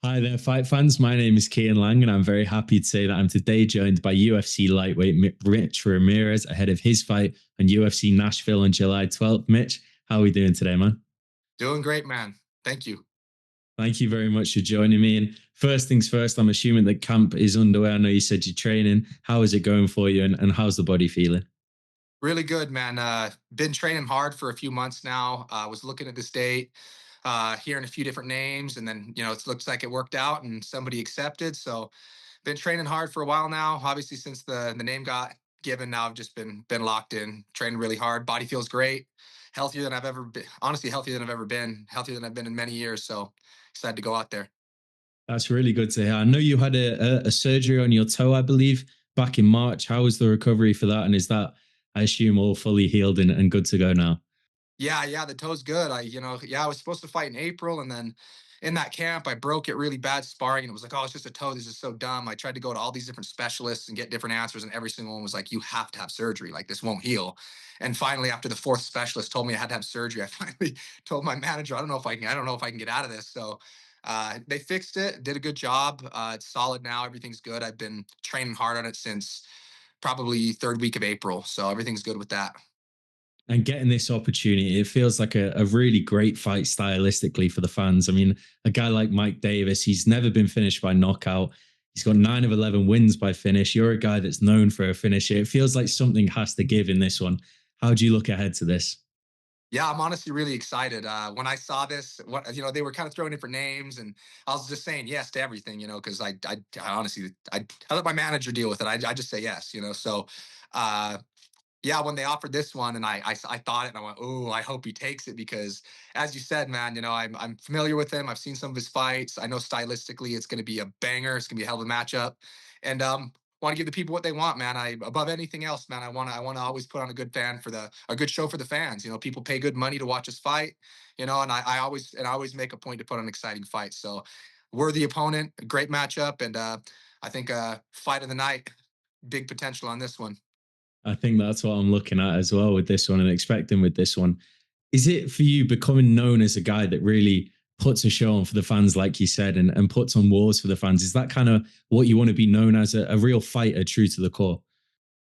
Hi there, fight fans. My name is Kian Lang, and I'm very happy to say that I'm today joined by UFC lightweight Mitch Ramirez ahead of his fight on UFC Nashville on July 12th. Mitch, how are we doing today, man? Doing great, man. Thank you. Thank you very much for joining me. And first things first, I'm assuming that camp is underway. I know you said you're training. How is it going for you, and how's the body feeling? Really good, man. Been training hard for a few months now. Was looking at this date, hearing a few different names, and then it looks like it worked out and somebody accepted. So, been training hard for a while now. Obviously, since the name got given, now I've just been locked in, training really hard. Body feels great, healthier than I've ever been. Honestly, healthier than I've ever been, healthier than I've been in many years. So, excited to go out there. That's really good to hear. I know you had a surgery on your toe, I believe, back in March. How was the recovery for that? And is that, I assume, all fully healed and good to go now? Yeah, the toe's good. I was supposed to fight in April, and then in that camp, I broke it really bad sparring, and it was like, oh, it's just a toe. This is so dumb. I tried to go to all these different specialists and get different answers, and every single one was like, you have to have surgery. Like this won't heal. And finally, after the fourth specialist told me I had to have surgery, I finally told my manager, I don't know if I can get out of this. So they fixed it, did a good job. It's solid now. Everything's good. I've been training hard on it since probably third week of April, so everything's good with that. And getting this opportunity, it feels like a really great fight stylistically for the fans. I mean, a guy like Mike Davis, he's never been finished by knockout. He's got 9 of 11 wins by finish. You're a guy that's known for a finisher. It feels like something has to give in this one. How do you look ahead to this? Yeah, I'm honestly really excited. When I saw this, they were kind of throwing different names, and I was just saying yes to everything, because I honestly, I let my manager deal with it. I just say yes. So, uh, yeah, when they offered this one, and I thought it, and I went, oh, I hope he takes it because, as you said, man, I'm familiar with him. I've seen some of his fights. I know stylistically, it's going to be a banger. It's going to be a hell of a matchup, and want to give the people what they want, man. I above anything else, man. I want to always put on a good fan for a good show for the fans. People pay good money to watch us fight. And I always make a point to put on an exciting fight. So, worthy opponent, great matchup, and I think fight of the night, big potential on this one. I think that's what I'm looking at as well with this one and expecting with this one. Is it for you becoming known as a guy that really puts a show on for the fans, like you said, and puts on wars for the fans? Is that kind of what you want to be known as, a real fighter, true to the core?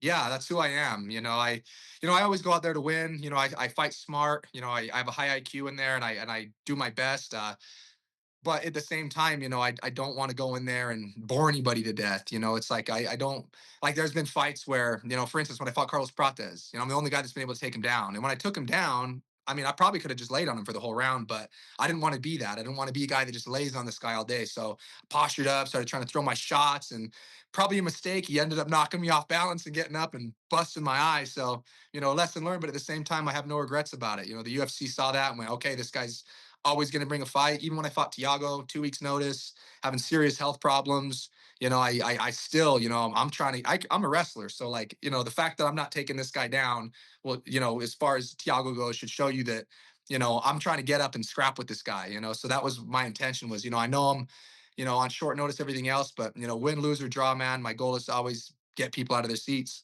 Yeah, that's who I am. I always go out there to win. I fight smart. I have a high IQ in there, and I do my best. But at the same time, I don't want to go in there and bore anybody to death. It's like I don't like. There's been fights where, for instance, when I fought Carlos Prates, I'm the only guy that's been able to take him down. And when I took him down, I mean, I probably could have just laid on him for the whole round, but I didn't want to be that. I didn't want to be a guy that just lays on this guy all day. So I postured up, started trying to throw my shots, and probably a mistake. He ended up knocking me off balance and getting up and busting my eye. So, lesson learned. But at the same time, I have no regrets about it. The UFC saw that and went, okay, this guy's always going to bring a fight. Even when I fought Tiago, 2 weeks notice, having serious health problems, I still, I'm trying to, I'm a wrestler. So like, the fact that I'm not taking this guy down, well, as far as Tiago goes, should show you that, I'm trying to get up and scrap with this guy. So that was my intention was, I know I'm, on short notice, everything else, but, win, lose or draw, man, my goal is to always get people out of their seats.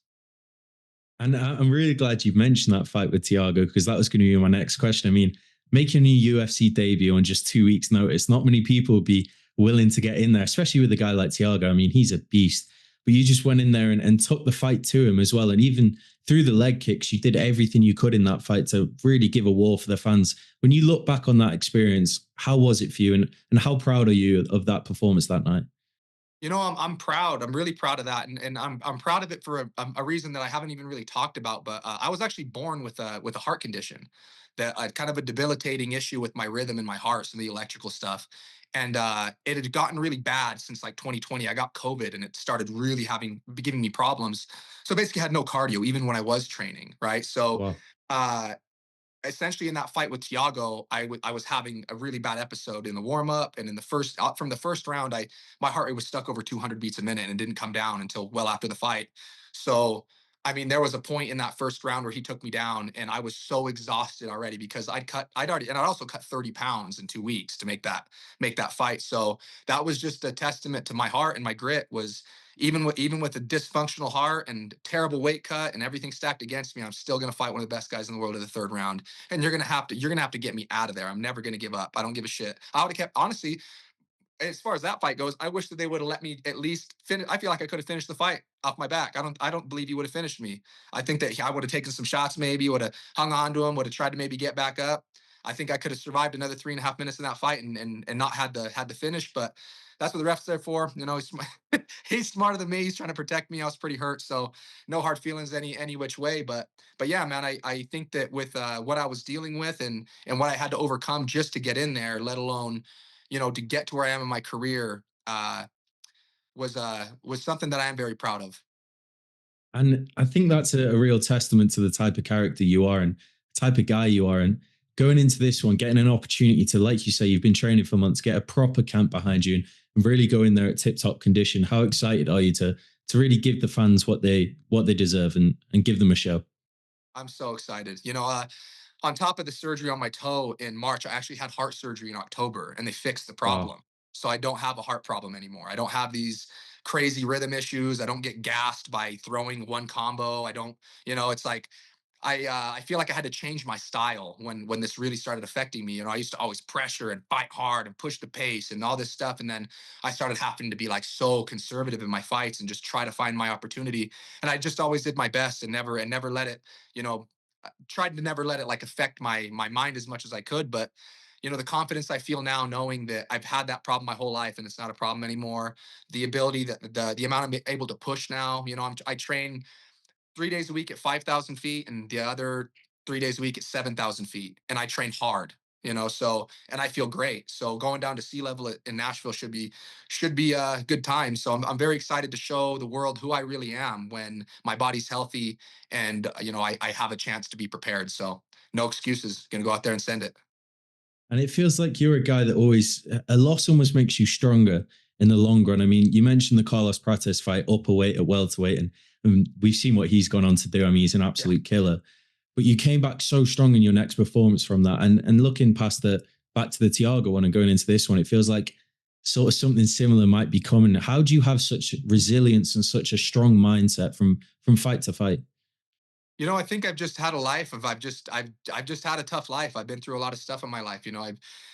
And I'm really glad you mentioned that fight with Tiago because that was going to be my next question. I mean, making a new UFC debut on just 2 weeks' notice, not many people would be willing to get in there, especially with a guy like Tiago. I mean, he's a beast. But you just went in there and took the fight to him as well. And even through the leg kicks, you did everything you could in that fight to really give a war for the fans. When you look back on that experience, how was it for you? And how proud are you of that performance that night? I'm proud. I'm really proud of that, and I'm proud of it for a reason that I haven't even really talked about. But I was actually born with a heart condition, that kind of a debilitating issue with my rhythm in my heart, some of the electrical stuff, and it had gotten really bad since like 2020. I got COVID, and it started really giving me problems. So basically, I had no cardio even when I was training. Right, so. Wow. Uh, Essentially in that fight with Tiago, I was having a really bad episode in the warm up and in the first from the first round. My heart rate was stuck over 200 beats a minute and didn't come down until well after the fight. So I mean, there was a point in that first round where he took me down, and I was so exhausted already because I'd also cut 30 pounds in 2 weeks to make that fight. So that was just a testament to my heart and my grit. Was even with a dysfunctional heart and terrible weight cut and everything stacked against me, I'm still going to fight one of the best guys in the world in the third round. And you're going to have to get me out of there. I'm never going to give up. I don't give a shit. I would have kept honestly. as far as that fight goes, I wish that they would have let me at least finish. I feel like I could have finished the fight off my back. I don't believe he would have finished me. I think that I would have taken some shots, maybe would have hung on to him, would have tried to maybe get back up. I think I could have survived another 3.5 minutes in that fight and not had the finish. But that's what the ref's there for. He's smarter than me. He's trying to protect me. I was pretty hurt, so no hard feelings any which way. But yeah, man, I think that with what I was dealing with and what I had to overcome just to get in there, let alone to get to where I am in my career, was something that I am very proud of. And I think that's a real testament to the type of character you are and the type of guy you are. And going into this one, getting an opportunity to, like you say, you've been training for months, get a proper camp behind you and really go in there at tip top condition. How excited are you to really give the fans what they deserve and give them a show? I'm so excited. On top of the surgery on my toe in March, I actually had heart surgery in October, and they fixed the Wow. problem. So I don't have a heart problem anymore. I don't have these crazy rhythm issues. I don't get gassed by throwing one combo. I don't, it's like I feel like I had to change my style when this really started affecting me. I used to always pressure and fight hard and push the pace and all this stuff, and then I started having to be like so conservative in my fights and just try to find my opportunity. And I just always did my best and never let it, you know, tried to never let it like affect my mind as much as I could. But the confidence I feel now, knowing that I've had that problem my whole life and it's not a problem anymore. The ability that the amount I'm able to push now. I train 3 days a week at 5,000 feet and the other 3 days a week at 7,000 feet. And I train hard, and I feel great. So going down to sea level in Nashville should be a good time. So I'm very excited to show the world who I really am when my body's healthy and, I have a chance to be prepared. So no excuses. Going to go out there and send it. And it feels like you're a guy that always, a loss almost makes you stronger in the long run. I mean, you mentioned the Carlos Prates fight, upper weight at welterweight, and we've seen what he's gone on to do. I mean, he's an Yeah. absolute killer. But you came back so strong in your next performance from that. And looking past the back to the Tiago one and going into this one, it feels like sort of something similar might be coming. How do you have such resilience and such a strong mindset from fight to fight? I think I've just had a life of I've just had a tough life. I've been through a lot of stuff in my life.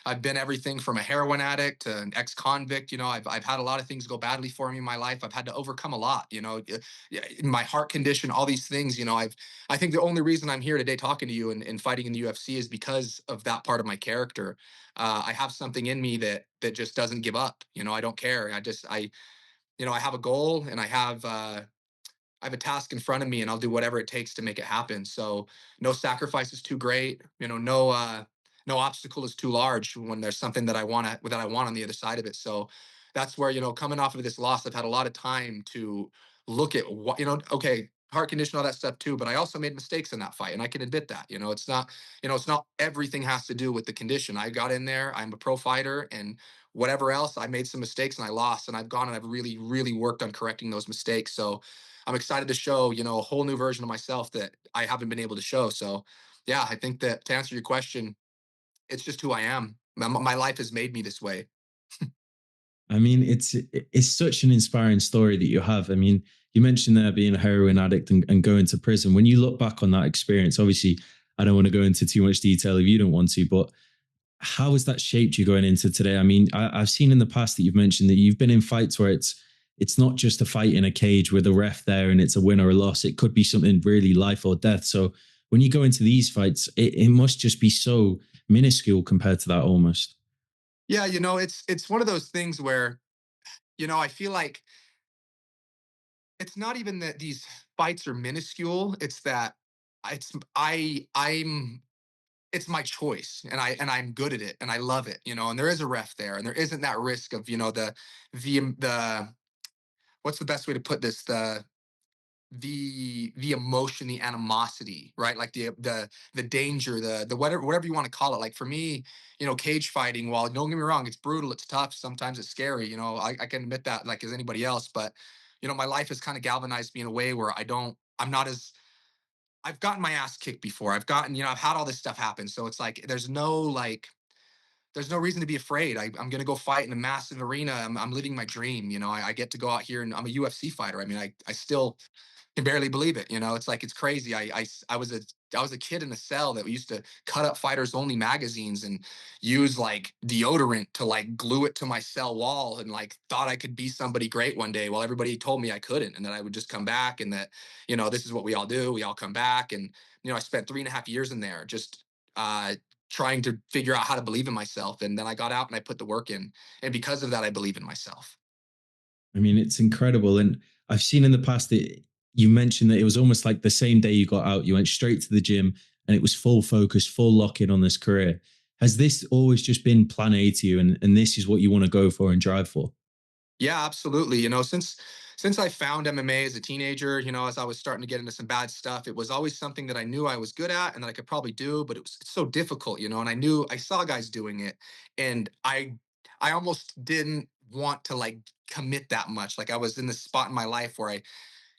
I've been everything from a heroin addict to an ex-convict. I've had a lot of things go badly for me in my life. I've had to overcome a lot. Yeah, my heart condition, all these things. I think the only reason I'm here today talking to you and fighting in the UFC is because of that part of my character. I have something in me that just doesn't give up. I don't care. I have a goal and I have a task in front of me and I'll do whatever it takes to make it happen. So no sacrifice is too great. No obstacle is too large when there's something that I want on the other side of it. So that's where, coming off of this loss, I've had a lot of time to look at what, okay, heart condition, all that stuff too. But I also made mistakes in that fight. And I can admit that. It's not everything has to do with the condition. I got in there, I'm a pro fighter, and whatever else, I made some mistakes and I lost. And I've gone and I've really, really worked on correcting those mistakes. So I'm excited to show, a whole new version of myself that I haven't been able to show. So, yeah, I think that to answer your question, it's just who I am. My life has made me this way. I mean, it's such an inspiring story that you have. I mean, you mentioned there being a heroin addict and going to prison. When you look back on that experience, obviously, I don't want to go into too much detail if you don't want to, but how has that shaped you going into today? I mean, I've seen in the past that you've mentioned that you've been in fights where it's not just a fight in a cage with a ref there and it's a win or a loss. It could be something really life or death. So when you go into these fights, it must just be so minuscule compared to that almost. Yeah, it's one of those things where, I feel like it's not even that these fights are minuscule. It's that I'm it's my choice and I'm good at it and I love it, and there is a ref there and there isn't that risk of, the what's the best way to put this? The emotion, the animosity, right? Like the danger, the whatever you want to call it. Like for me, cage fighting, while don't get me wrong, it's brutal, it's tough, sometimes it's scary. I can admit that like as anybody else, but my life has kind of galvanized me in a way where I'm not as I've gotten my ass kicked before. I've had all this stuff happen. So it's like there's no like there's no reason to be afraid. I'm going to go fight in a massive arena. I'm living my dream. I get to go out here and I'm a UFC fighter. I mean, I still can barely believe it. It's like, it's crazy. I was a kid in a cell that used to cut up fighters only magazines and use like deodorant to like glue it to my cell wall, and like thought I could be somebody great one day while everybody told me I couldn't, and that I would just come back, and that, this is what we all do. We all come back. And, I spent 3.5 years in there just uh trying to figure out how to believe in myself. And then I got out and I put the work in. And because of that, I believe in myself. I mean, it's incredible. And I've seen in the past that you mentioned that it was almost like the same day you got out, you went straight to the gym and it was full focus, full lock in on this career. Has this always just been plan A to you, and this is what you want to go for and drive for? Yeah, absolutely. Since I found MMA as a teenager, as I was starting to get into some bad stuff, it was always something that I knew I was good at and that I could probably do, but it's so difficult, and I saw guys doing it, and I almost didn't want to like commit that much. Like, I was in this spot in my life where I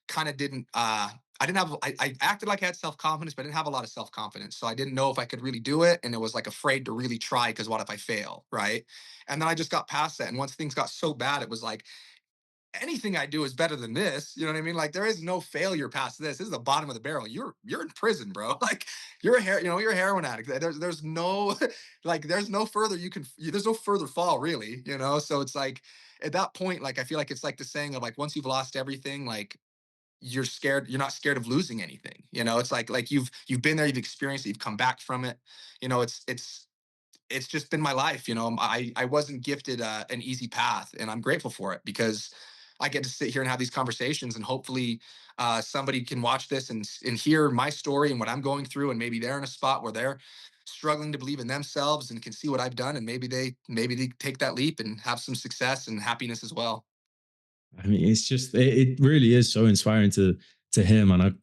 kind of didn't I didn't have I acted like I had self-confidence, but I didn't have a lot of self-confidence. So I didn't know if I could really do it. And it was like afraid to really try, because what if I fail? Right. And then I just got past that. And once things got so bad, it was like, anything I do is better than this. You know what I mean? Like, there is no failure past this. This is the bottom of the barrel. You're in prison, bro. Like, you're a heroin addict. There's no like, there's no further there's no further fall, really. So it's like, at that point, like, I feel like it's like the saying of like, once you've lost everything, like, you're not scared of losing anything. It's like you've been there, you've experienced it, you've come back from it. It's just been my life. I wasn't gifted an easy path, and I'm grateful for it, because I get to sit here and have these conversations, and hopefully somebody can watch this and hear my story and what I'm going through, and maybe they're in a spot where they're struggling to believe in themselves and can see what I've done, and maybe they take that leap and have some success and happiness as well. I mean, it's just it really is so inspiring to hear, man.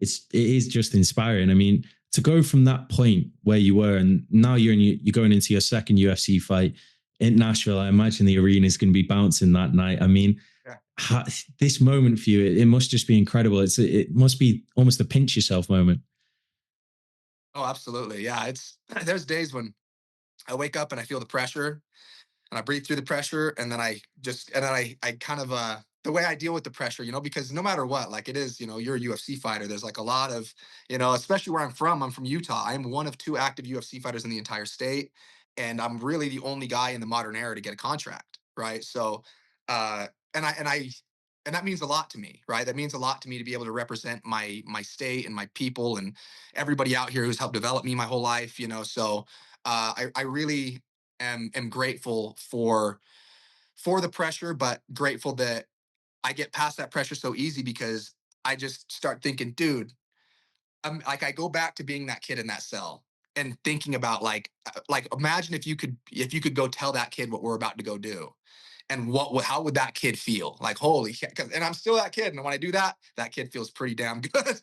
It is just inspiring. I mean, to go from that point where you were, and now you're going into your second UFC fight in Nashville. I imagine the arena is going to be bouncing that night. I mean, Yeah. how, this moment for you, it must just be incredible. It must be almost a pinch yourself moment. Oh, absolutely. Yeah. There's days when I wake up and I feel the pressure, and I breathe through the pressure, and then I kind of the way I deal with the pressure, because no matter what, like, it is, you're a UFC fighter. There's like a lot of, especially where I'm from Utah. I'm one of two active UFC fighters in the entire state, and I'm really the only guy in the modern era to get a contract, right? So, uh, and that means a lot to me, right? That means a lot to me to be able to represent my state and my people and everybody out here who's helped develop me my whole life. So I really am grateful for the pressure, but grateful that I get past that pressure so easy, because I just start thinking, dude, like, I go back to being that kid in that cell and thinking about like, imagine if you could go tell that kid what we're about to go do, and how would that kid feel? Like, holy shit. And I'm still that kid, and when I do that, that kid feels pretty damn good.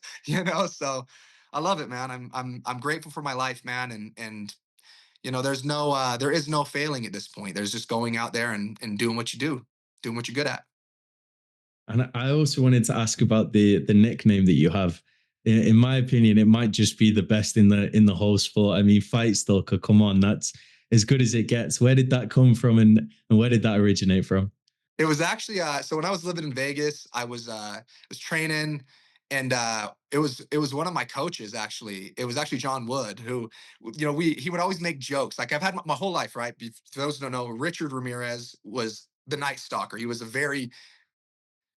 So I love it, man. I'm grateful for my life, man. And there is no failing at this point. There's just going out there and doing what you do, doing what you're good at. And I also wanted to ask about the nickname that you have. In my opinion, it might just be the best in the whole sport. I mean, Fight Stalker, come on, that's as good as it gets. Where did that come from, and where did that originate from? It was actually so when I was living in Vegas, I was training, and it was one of my coaches, actually. It was actually John Wood, who, he would always make jokes. Like, I've had my whole life, right? For those who don't know, Richard Ramirez was the Night Stalker. He was a very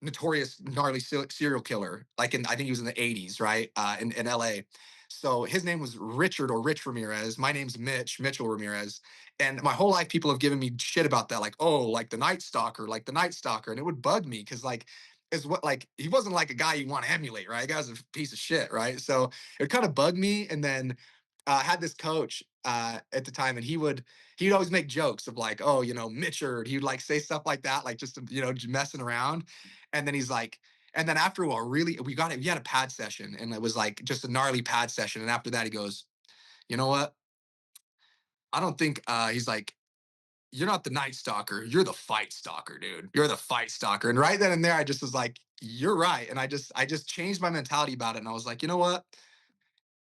notorious gnarly serial killer, like, I think he was in the 80s, right, in LA. So his name was Richard, or Rich Ramirez. My name's Mitchell Ramirez. And my whole life people have given me shit about that, like, oh, like the Night Stalker, like the Night Stalker. And it would bug me, because like, is what like he wasn't like a guy you want to emulate, right? The guy was a piece of shit, right? So it kind of bugged me. And then I had this coach at the time, and he'd always make jokes of like, oh, Mitchard. He'd like say stuff like that, like, just just messing around. And then he's like, and then after a while, really, we had a pad session, and it was like just a gnarly pad session. And after that, he goes, you know what? I don't think he's like, you're not the Night Stalker. You're the Fight Stalker, dude. You're the Fight Stalker. And right then and there, I just was like, you're right. And I just changed my mentality about it. And I was like, you know what?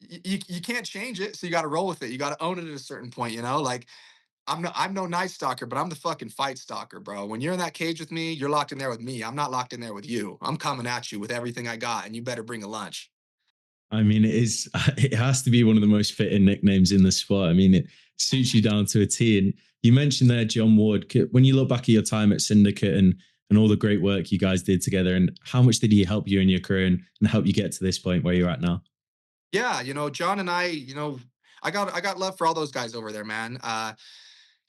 You can't change it. So you got to roll with it. You got to own it at a certain point, like, I'm no night stalker, but I'm the fucking fight stalker, bro. When you're in that cage with me, you're locked in there with me. I'm not locked in there with you. I'm coming at you with everything I got, and you better bring a lunch. I mean, it is. It has to be one of the most fitting nicknames in the sport. I mean, it suits you down to a T. And you mentioned there, John Ward. When you look back at your time at Syndicate and all the great work you guys did together, and how much did he help you in your career and help you get to this point where you're at now? Yeah, John and I, I got love for all those guys over there, man. I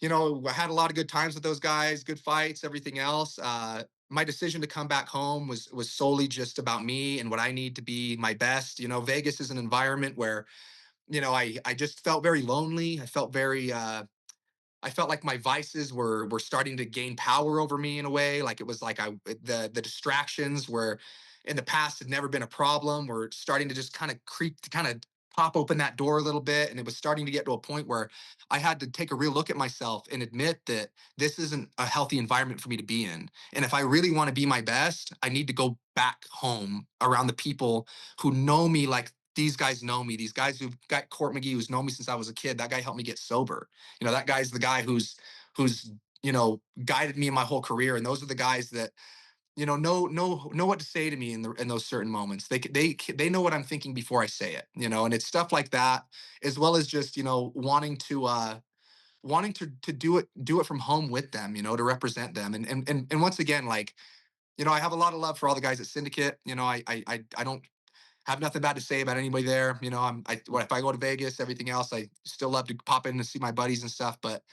had a lot of good times with those guys, good fights, everything else. My decision to come back home was solely just about me and what I need to be my best. Vegas is an environment where, I just felt very lonely. I felt like my vices were starting to gain power over me in a way. Like it was like the distractions were in the past had never been a problem. Were starting to just kind of creep to kind of pop open that door a little bit. And it was starting to get to a point where I had to take a real look at myself and admit that this isn't a healthy environment for me to be in. And if I really want to be my best, I need to go back home around the people who know me like these guys know me. These guys who've got Court McGee, who's known me since I was a kid. That guy helped me get sober. That guy's the guy who's guided me in my whole career, and those are the guys that know what to say to me in those certain moments. They know what I'm thinking before I say it. And it's stuff like that, as well as just wanting to do it from home with them, to represent them. And once again, like, I have a lot of love for all the guys at Syndicate. I don't have nothing bad to say about anybody there. If I go to Vegas, everything else, I still love to pop in and see my buddies and stuff. But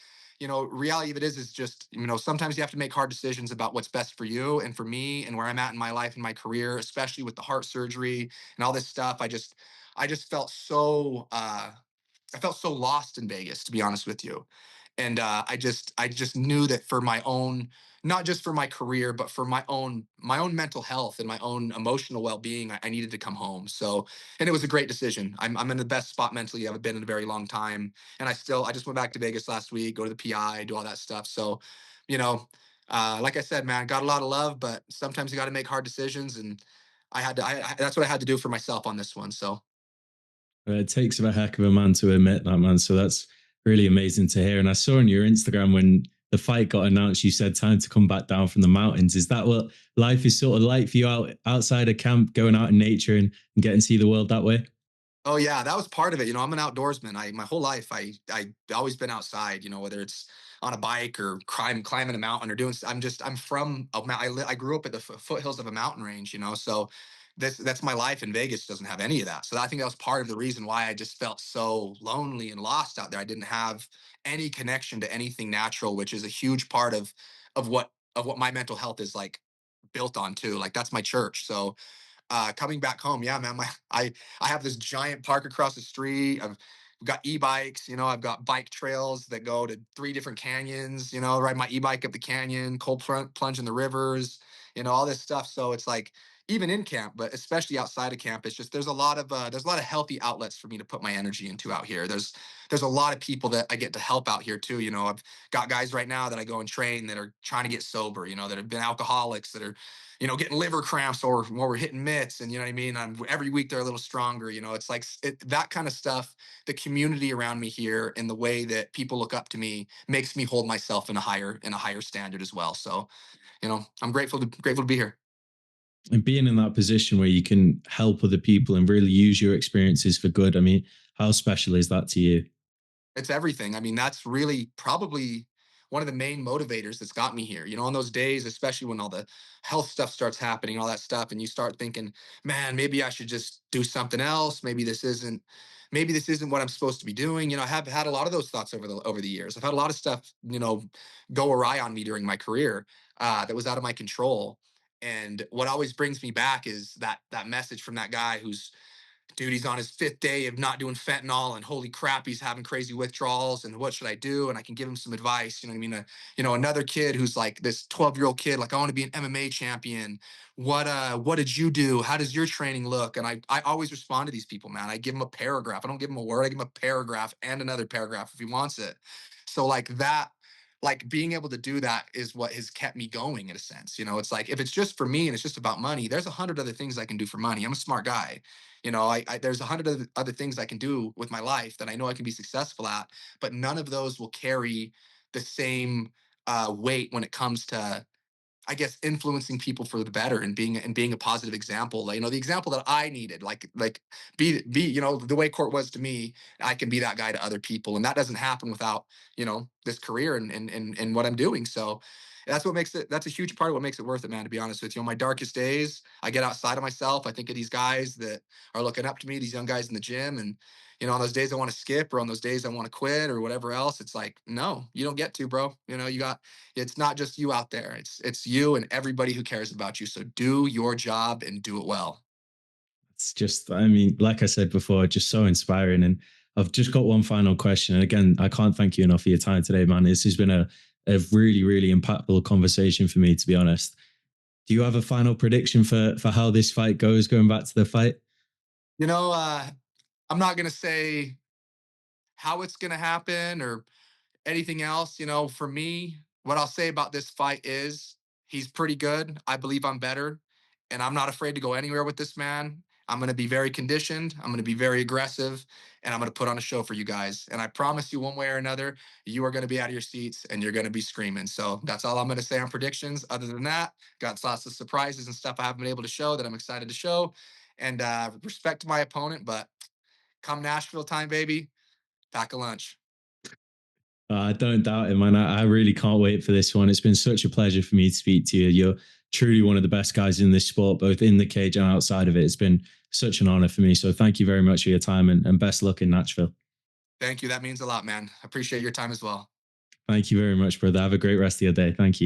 reality of it is just sometimes you have to make hard decisions about what's best for you and for me and where I'm at in my life and my career, especially with the heart surgery and all this stuff. I just felt so I felt so lost in Vegas, to be honest with you. And I just knew that for my own, not just for my career, but for my own mental health and my own emotional well being, I needed to come home. So, and it was a great decision. I'm in the best spot mentally I've been in a very long time, and I just went back to Vegas last week, go to the PI, do all that stuff. So, you know, like I said, man, got a lot of love, but sometimes you got to make hard decisions, and that's what I had to do for myself on this one. So. It takes a heck of a man to admit that, man. So that's really amazing to hear. And I saw on your Instagram when the fight got announced, you said time to come back down from the mountains. Is that what life is sort of like for you outside of camp, going out in nature and getting to see the world that way? Oh yeah, that was part of it. I'm an outdoorsman. My whole life I always been outside. Whether it's on a bike or climbing a mountain or doing. I'm from I grew up at the foothills of a mountain range. So that's my life. And Vegas doesn't have any of that. So I think that was part of the reason why I just felt so lonely and lost out there. I didn't have any connection to anything natural, which is a huge part of what my mental health is like built on too. Like that's my church. So coming back home, yeah, man, I have this giant park across the street. I've got e-bikes, I've got bike trails that go to three different canyons, ride my e-bike up the canyon, cold plunge in the rivers, all this stuff. So it's like even in camp, but especially outside of camp, it's just there's a lot of healthy outlets for me to put my energy into out here. There's a lot of people that I get to help out here too. I've got guys right now that I go and train that are trying to get sober, that have been alcoholics, that are getting liver cramps or when we're hitting mitts, and you know what I mean. Every week they're a little stronger. It's like that kind of stuff. The community around me here and the way that people look up to me makes me hold myself in a higher standard as well. So, I'm grateful to be here. And being in that position where you can help other people and really use your experiences for good. I mean, how special is that to you? It's everything. I mean, that's really probably one of the main motivators that's got me here. On those days, especially when all the health stuff starts happening, all that stuff, and you start thinking, man, maybe I should just do something else. Maybe this isn't what I'm supposed to be doing. I have had a lot of those thoughts over the years. I've had a lot of stuff, go awry on me during my career that was out of my control. And what always brings me back is that message from that guy who's dude, he's on his fifth day of not doing fentanyl, and holy crap, he's having crazy withdrawals. And what should I do? And I can give him some advice. You know what I mean? Another kid who's like this 12-year-old kid, like, I want to be an MMA champion. What did you do? How does your training look? And I always respond to these people, man. I give him a paragraph. I don't give him a word. I give him a paragraph and another paragraph if he wants it. So like that, like being able to do that is what has kept me going in a sense. It's like if it's just for me and it's just about money, there's 100 other things I can do for money. I'm a smart guy. There's 100 other things I can do with my life that I know I can be successful at, but none of those will carry the same weight when it comes to, I guess, influencing people for the better and being a positive example. Like, the example that I needed, like be the way Court was to me, I can be that guy to other people, and that doesn't happen without this career and what I'm doing. So that's what makes it. That's a huge part of what makes it worth it, man. To be honest with you, on my darkest days, I get outside of myself. I think of these guys that are looking up to me, these young guys in the gym, and on those days I want to skip, or on those days I want to quit, or whatever else. It's like, no, you don't get to, bro. You got it's not just you out there. It's you and everybody who cares about you. So do your job and do it well. It's just, I mean, like I said before, just so inspiring. And I've just got one final question. And again, I can't thank you enough for your time today, man. This has been a really, really impactful conversation for me, to be honest. Do you have a final prediction for how this fight goes, going back to the fight? You know, uh, I'm not gonna say how it's gonna happen or anything else. For me, what I'll say about this fight is he's pretty good. I believe I'm better, and I'm not afraid to go anywhere with this man. I'm going to be very conditioned. I'm going to be very aggressive, and I'm going to put on a show for you guys. And I promise you, one way or another, you are going to be out of your seats and you're going to be screaming. So that's all I'm going to say on predictions. Other than that, got lots of surprises and stuff I haven't been able to show that I'm excited to show. And respect to my opponent, but come Nashville time, baby, pack a lunch. I don't doubt it, man. I really can't wait for this one. It's been such a pleasure for me to speak to you. You're truly one of the best guys in this sport, both in the cage and outside of it. It's been such an honor for me. So thank you very much for your time and best luck in Nashville. Thank you. That means a lot, man. Appreciate your time as well. Thank you very much, brother. Have a great rest of your day. Thank you.